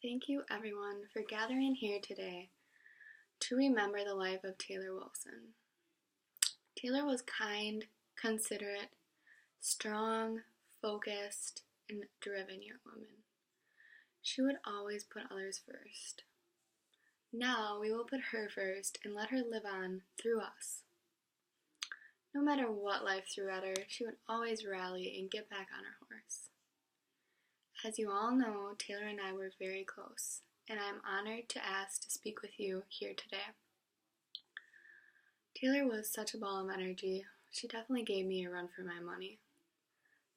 Thank you, everyone, for gathering here today to remember the life of Taylor Wilson. Taylor was kind, considerate, strong, focused, and driven young woman. She would always put others first. Now we will put her first and let her live on through us. No matter what life threw at her, she would always rally and get back on her horse. As you all know, Taylor and I were very close, and I am honored to ask to speak with you here today. Taylor was such a ball of energy. She definitely gave me a run for my money.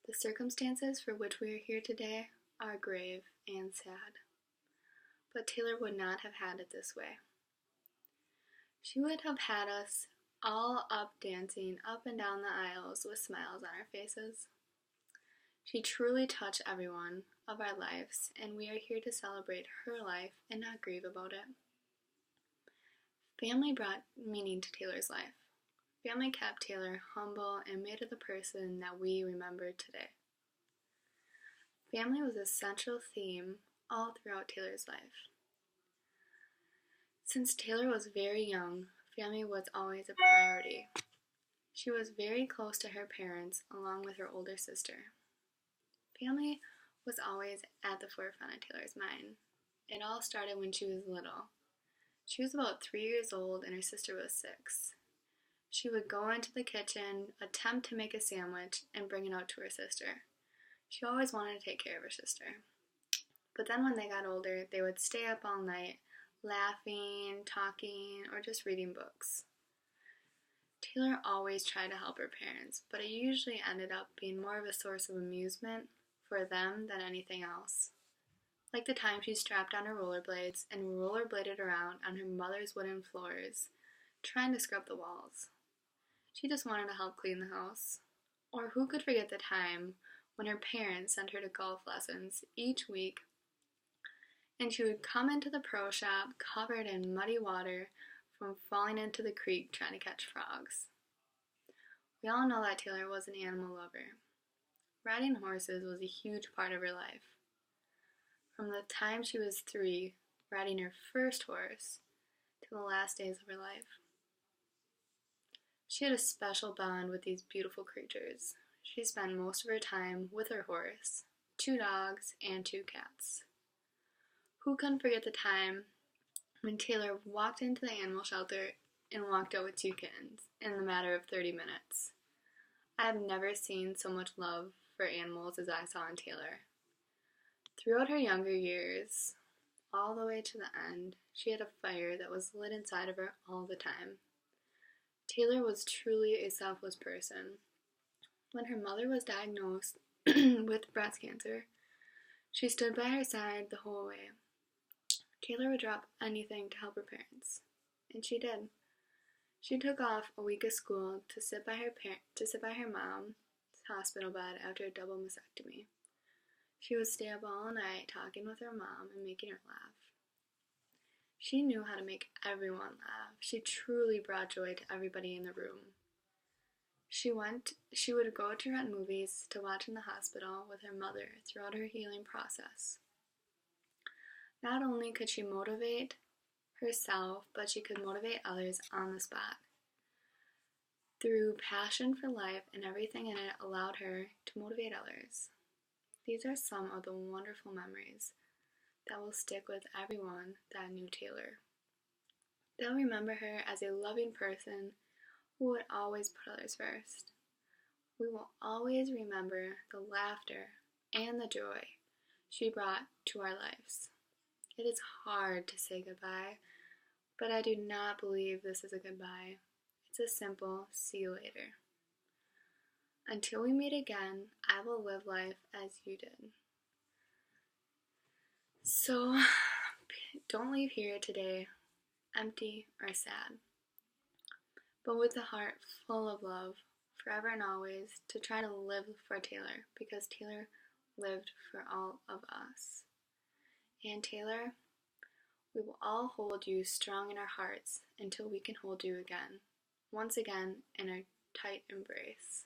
The circumstances for which we are here today are grave and sad, but Taylor would not have had it this way. She would have had us all up dancing up and down the aisles with smiles on our faces. She truly touched everyone of our lives, and we are here to celebrate her life and not grieve about it. Family brought meaning to Taylor's life. Family kept Taylor humble and made her the person that we remember today. Family was a central theme all throughout Taylor's life. Since Taylor was very young, family was always a priority. She was very close to her parents along with her older sister. Family was always at the forefront of Taylor's mind. It all started when she was little. She was about 3 years old and her sister was 6. She would go into the kitchen, attempt to make a sandwich, and bring it out to her sister. She always wanted to take care of her sister. But then when they got older, they would stay up all night, laughing, talking, or just reading books. Taylor always tried to help her parents, but it usually ended up being more of a source of amusement for them than anything else. Like the time she strapped on her rollerblades and rollerbladed around on her mother's wooden floors, trying to scrub the walls. She just wanted to help clean the house. Or who could forget the time when her parents sent her to golf lessons each week, and she would come into the pro shop covered in muddy water from falling into the creek trying to catch frogs. We all know that Taylor was an animal lover. Riding horses was a huge part of her life. From the time she was 3, riding her first horse, to the last days of her life. She had a special bond with these beautiful creatures. She spent most of her time with her horse, 2 dogs, and 2 cats. Who can forget the time when Taylor walked into the animal shelter and walked out with 2 kittens in the matter of 30 minutes? I have never seen so much love for animals as I saw in Taylor. Throughout her younger years, all the way to the end, she had a fire that was lit inside of her all the time. Taylor was truly a selfless person. When her mother was diagnosed with breast cancer, she stood by her side the whole way. Taylor would drop anything to help her parents, and she did. She took off a week of school to sit by her mom's hospital bed after a double mastectomy. She would stay up all night talking with her mom and making her laugh. She knew how to make everyone laugh. She truly brought joy to everybody in the room. She would go to rent movies to watch in the hospital with her mother throughout her healing process. Not only could she motivate herself, but she could motivate others on the spot. Through passion for life and everything in it allowed her to motivate others. These are some of the wonderful memories that will stick with everyone that knew Taylor. They'll remember her as a loving person who would always put others first. We will always remember the laughter and the joy she brought to our lives. It is hard to say goodbye, but I do not believe this is a goodbye. It's a simple see you later. Until we meet again, I will live life as you did. So, don't leave here today empty or sad, but with a heart full of love, forever and always, to try to live for Taylor, because Taylor lived for all of us. And Taylor, we will all hold you strong in our hearts until we can hold you again, once again in a tight embrace.